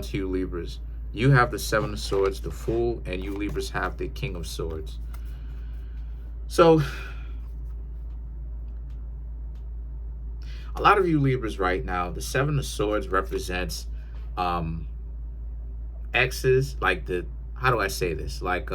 to you Libras. You have the Seven of Swords, the Fool, and you Libras have the King of Swords. So a lot of you Libras right now, the Seven of Swords represents exes, like how do I say this? Like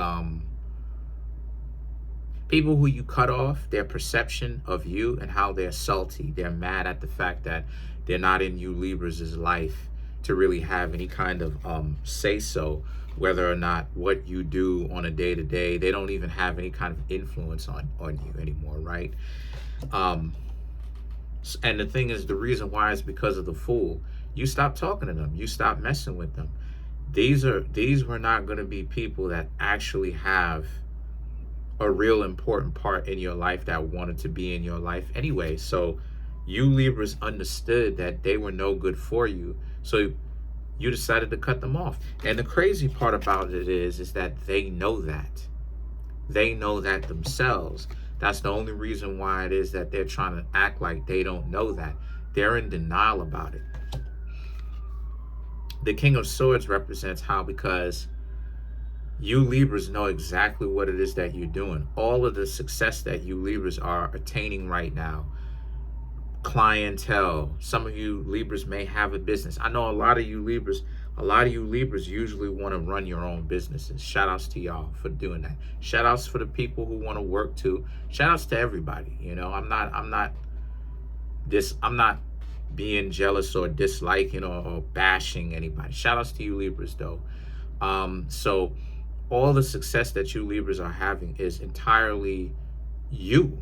people who you cut off, their perception of you and how they're salty. They're mad at the fact that they're not in you Libras' life to really have any kind of say so, whether or not what you do on a day to day, they don't even have any kind of influence on you anymore, right? And the thing is, the reason why is because of the Fool. You stop talking to them. You stop messing with them. These were not going to be people that actually have a real important part in your life that wanted to be in your life anyway. So you Libras understood that they were no good for you. So you decided to cut them off. And the crazy part about it is that they know that. They know that themselves. That's the only reason why it is that they're trying to act like they don't know that. They're in denial about it. The King of Swords represents how, because you Libras know exactly what it is that you're doing. All of the success that you Libras are attaining right now, clientele. Some of you Libras may have a business. I know a lot of you Libras usually want to run your own businesses. Shout outs to y'all for doing that. Shout outs for the people who want to work too. Shout outs to everybody. You know, I'm not being jealous or disliking or bashing anybody. Shout outs to you Libras though. So all the success that you Libras are having is entirely you.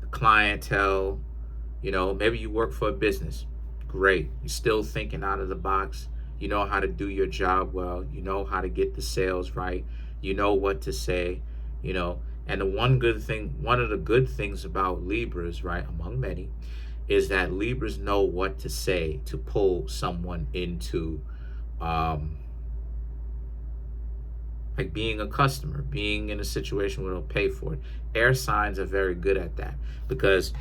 The clientele, you know, maybe you work for a business. Great. You're still thinking out of the box. You know how to do your job well. You know how to get the sales right. You know what to say, you know. And one of the good things about Libras, right, among many, is that Libras know what to say to pull someone into like being a customer, being in a situation where they'll pay for it. Air signs are very good at that, because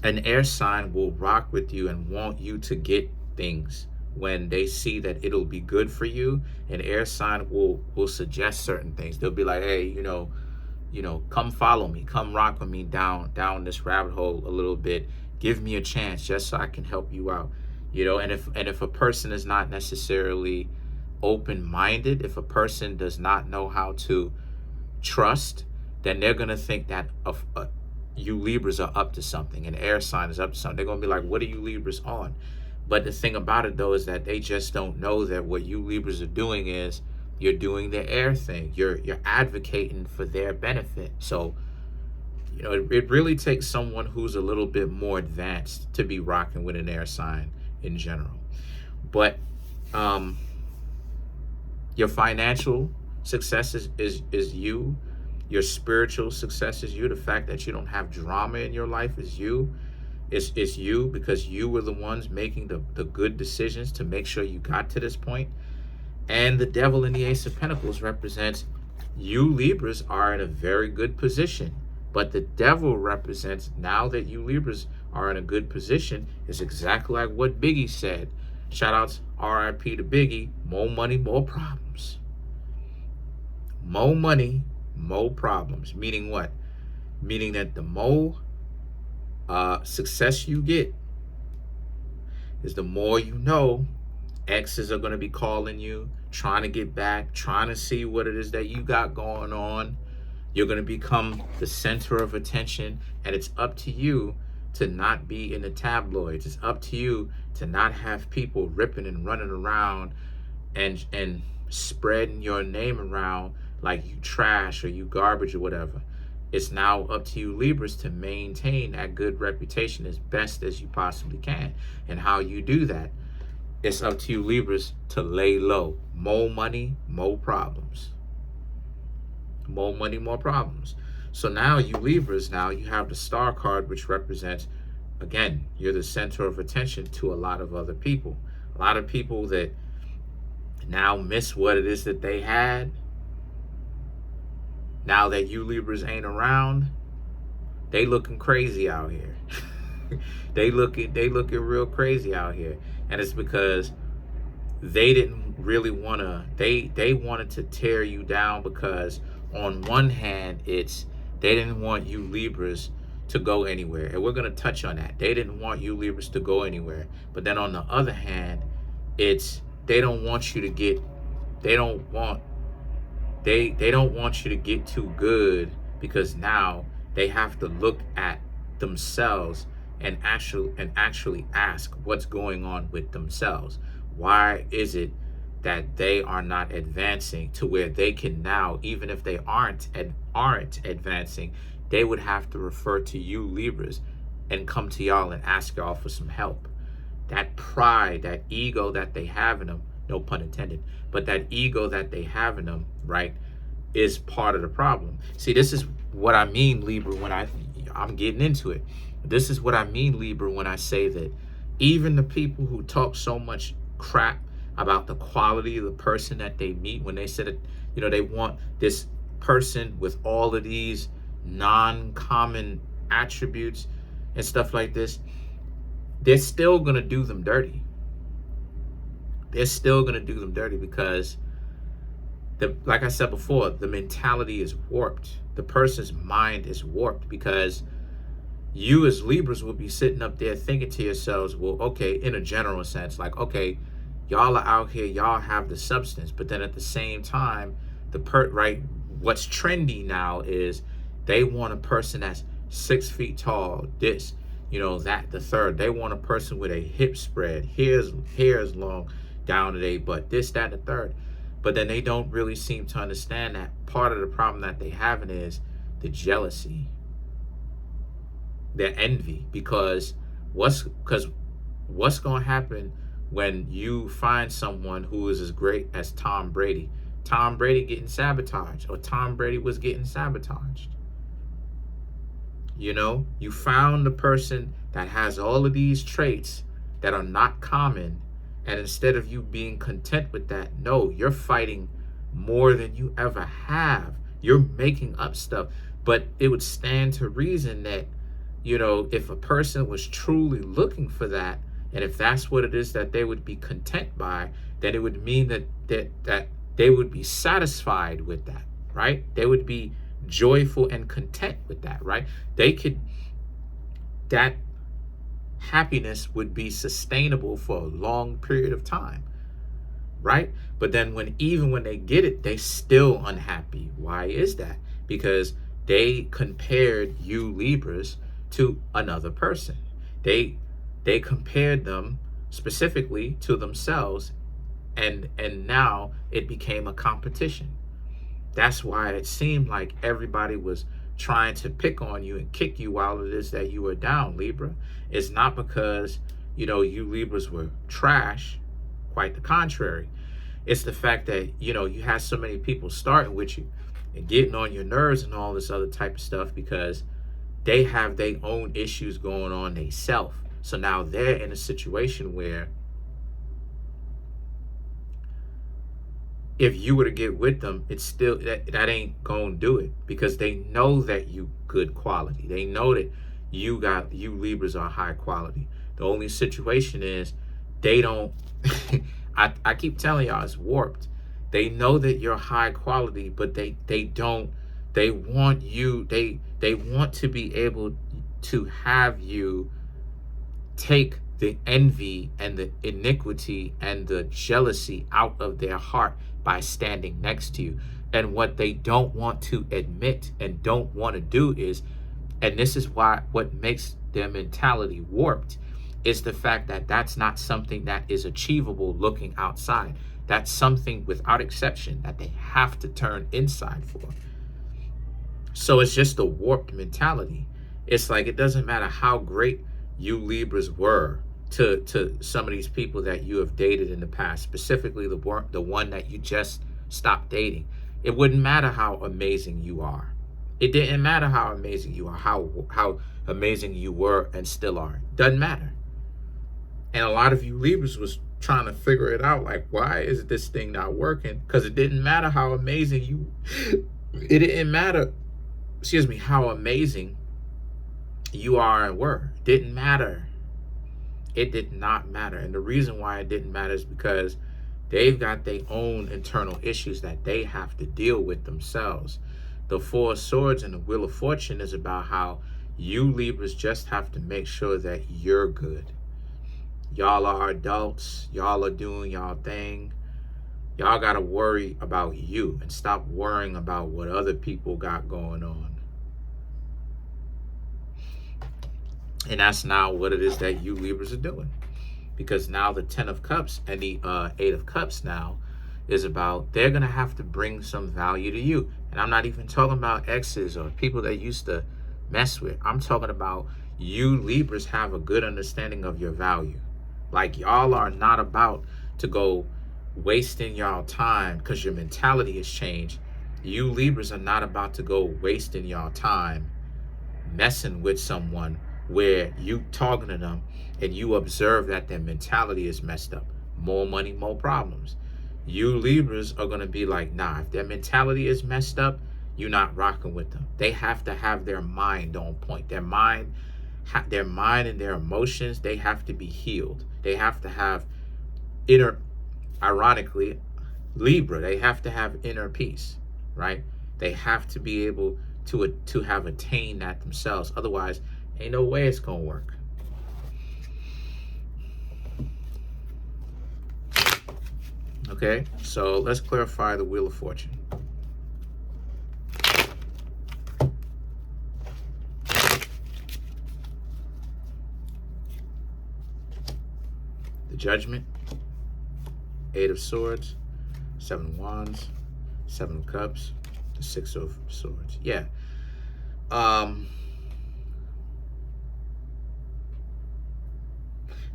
an air sign will rock with you and want you to get things when they see that it'll be good for you. An air sign will suggest certain things. They'll be like, hey, you know, come follow me, come rock with me down this rabbit hole a little bit. Give me a chance just so I can help you out. You know, and if a person is not necessarily open-minded, if a person does not know how to trust, then they're gonna think that you Libras are up to something, an air sign is up to something. They're gonna be like, what are you Libras on? But the thing about it though is that they just don't know that what you Libras are doing is you're doing the air thing. You're advocating for their benefit. So, you know, it really takes someone who's a little bit more advanced to be rocking with an air sign in general. But your financial success is you. Your spiritual success is you. The fact that you don't have drama in your life is you. It's you, because you were the ones making the good decisions to make sure you got to this point. And the Devil in the Ace of Pentacles represents you Libras are in a very good position. But the Devil represents, now that you Libras are in a good position, is exactly like what Biggie said. Shout outs, R.I.P. to Biggie. More money, more problems. More money, more problems. Meaning what? Meaning that the more success you get is the more you know exes are going to be calling you, trying to get back, trying to see what it is that you got going on. You're going to become the center of attention, and it's up to you to not be in the tabloids. It's up to you to not have people ripping and running around and spreading your name around like you trash or you garbage or whatever. It's now up to you Libras to maintain that good reputation as best as you possibly can. And how you do that, it's up to you Libras to lay low. More money, more problems. More money, more problems. So now you Libras, now you have the Star card, which represents, again, you're the center of attention to a lot of other people. A lot of people that now miss what it is that they had. Now that you Libras ain't around, they looking crazy out here. they looking real crazy out here. And it's because they didn't really want to, they wanted to tear you down, because on one hand, it's, they didn't want you Libras to go anywhere. And we're going to touch on that. They didn't want you Libras to go anywhere. But then on the other hand, it's, they don't want you to get, they don't want, they don't want you to get too good, because now they have to look at themselves and actually ask what's going on with themselves. Why is it that they are not advancing to where they can now, even if they aren't advancing, they would have to refer to you Libras and come to y'all and ask y'all for some help. That pride, that ego that they have in them, no pun intended, but that ego that they have in them, right, is part of the problem. See, this is what I mean, Libra, when I'm getting into it. This is what I mean, Libra, when I say that even the people who talk so much crap about the quality of the person that they meet, when they said it, you know, they want this person with all of these non-common attributes and stuff like this, they're still going to do them dirty. They're still going to do them dirty, because like I said before, the mentality is warped. The person's mind is warped, because you as Libras will be sitting up there thinking to yourselves, well, okay, in a general sense, like, okay, y'all are out here, y'all have the substance, but then at the same time, right, what's trendy now is they want a person that's 6 feet tall, this, you know, that, the third. They want a person with a hip spread, hair is long down to their butt, this, that, the third. But then they don't really seem to understand that part of the problem that they having is the jealousy, their envy, because what's going to happen when you find someone who is as great as Tom Brady? Tom Brady getting sabotaged, or Tom Brady was getting sabotaged. You know, you found the person that has all of these traits that are not common, and instead of you being content with that, no, you're fighting more than you ever have. You're making up stuff. But it would stand to reason that, you know, if a person was truly looking for that, and if that's what it is that they would be content by, then it would mean that they would be satisfied with that, right? They would be joyful and content with that, right? That happiness would be sustainable for a long period of time, right? But then when they get it, they still unhappy. Why is that? Because they compared you Libras to another person. They compared them specifically to themselves, and now it became a competition. That's why it seemed like everybody was trying to pick on you and kick you while it is that you were down, Libra. It's not because, you know, you Libras were trash. Quite the contrary. It's the fact that, you know, you have so many people starting with you and getting on your nerves and all this other type of stuff, because they have their own issues going on themselves. So now they're in a situation where if you were to get with them, it's still, that ain't gonna do it, because they know that you good quality. They know that you Libras are high quality. The only situation is they don't I keep telling y'all, it's warped. They know that you're high quality, but they want to be able to have you take the envy and the iniquity and the jealousy out of their heart by standing next to you. And what they don't want to admit and don't want to do is, and this is what makes their mentality warped, is the fact that that's not something that is achievable looking outside. That's something without exception that they have to turn inside for. So it's just a warped mentality. It's like, it doesn't matter how great you Libras were to some of these people that you have dated in the past, specifically the one that you just stopped dating. It wouldn't matter how amazing you are. It didn't matter how amazing you are, how amazing you were and still are. Doesn't matter. And a lot of you Libras was trying to figure it out, like, why is this thing not working? Because it didn't matter how amazing it didn't matter, how amazing you are and were. It didn't matter. It did not matter. And the reason why it didn't matter is because They've got their own internal issues that they have to deal with themselves. The Four of Swords and the Wheel of Fortune is about how you Libras just have to make sure that you're good. Y'all are adults. Y'all are doing y'all thing. Y'all got to worry about you and stop worrying about what other people got going on. And that's now what it is that you Libras are doing. Because now the 10 of Cups and the 8 of Cups now is about they're going to have to bring some value to you. And I'm not even talking about exes or people that used to mess with. I'm talking about you Libras have a good understanding of your value. Like y'all are not about to go wasting y'all time because your mentality has changed. You Libras are not about to go wasting y'all time messing with someone where you talking to them and you observe that their mentality is messed up. More money, more problems. You Libras are going to be like, nah, if their mentality is messed up, you're not rocking with them. They have to have their mind on point. Their mind and their emotions, they have to be healed. They have to have ironically, Libra, they have to have inner peace, right? They have to be able to have attained that themselves. Otherwise, ain't no way it's going to work. Okay, so let's clarify the Wheel of Fortune. The Judgment, 8 of Swords, 7 of Wands, 7 of Cups, the 6 of Swords. Yeah.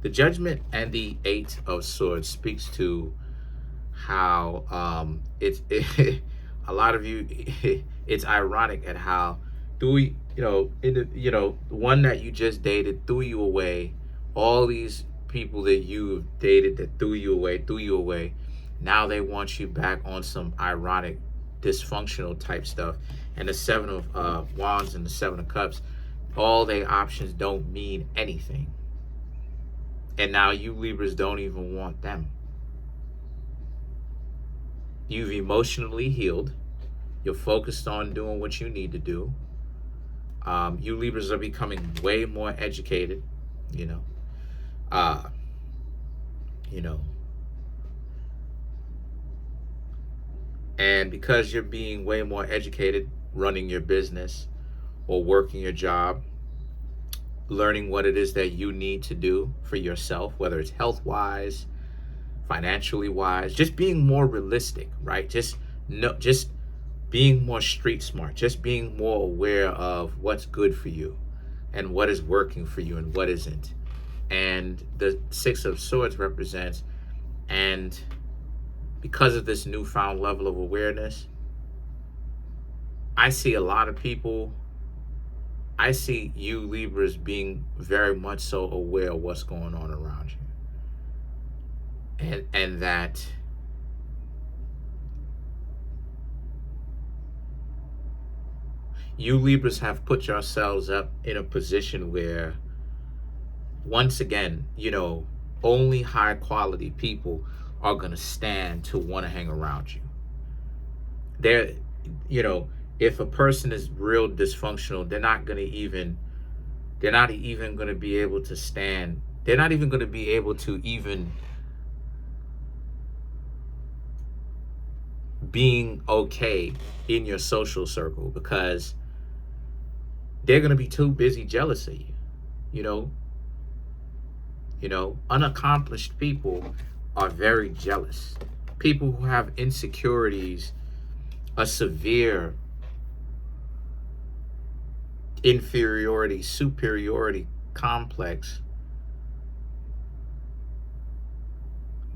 The Judgment and the 8 of Swords speaks to how a lot of you it's ironic at how the one that you just dated threw you away. All these people that you dated that threw you away. Now they want you back on some ironic, dysfunctional type stuff. And the 7 of Wands and the 7 of Cups, all their options don't mean anything. And now you Libras don't even want them. You've emotionally healed. You're focused on doing what you need to do. You Libras are becoming way more educated, and because you're being way more educated, running your business or working your job, learning what it is that you need to do for yourself, whether it's health-wise, financially wise, just being more realistic, right? Just being more street smart, just being more aware of what's good for you and what is working for you and what isn't. And the 6 of Swords represents, and because of this newfound level of awareness, I see a lot of people, I see you Libras being very much so aware of what's going on around you. And that you Libras have put yourselves up in a position where, once again, only high quality people are going to stand to want to hang around you. If a person is real dysfunctional, they're not even going to be able to stand. They're not even going to be able to even being okay in your social circle, because they're going to be too busy jealous of you. Unaccomplished people are very jealous. People who have insecurities, a severe inferiority, superiority complex,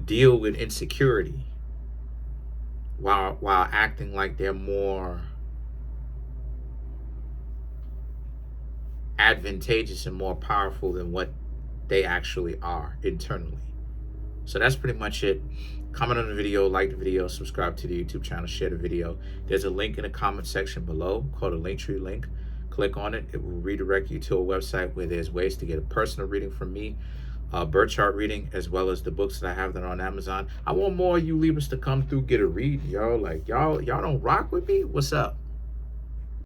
deal with insecurity while acting like they're more advantageous and more powerful than what they actually are internally. So that's pretty much it. Comment on the video, like the video, subscribe to the YouTube channel, share the video. There's a link in the comment section below called a Linktree link. Click on it. It will redirect you to a website where there's ways to get a personal reading from me. birth chart reading, as well as the books that I have that are on Amazon. I want more of you Libras to come through, get a read, yo. Like y'all don't rock with me. What's up?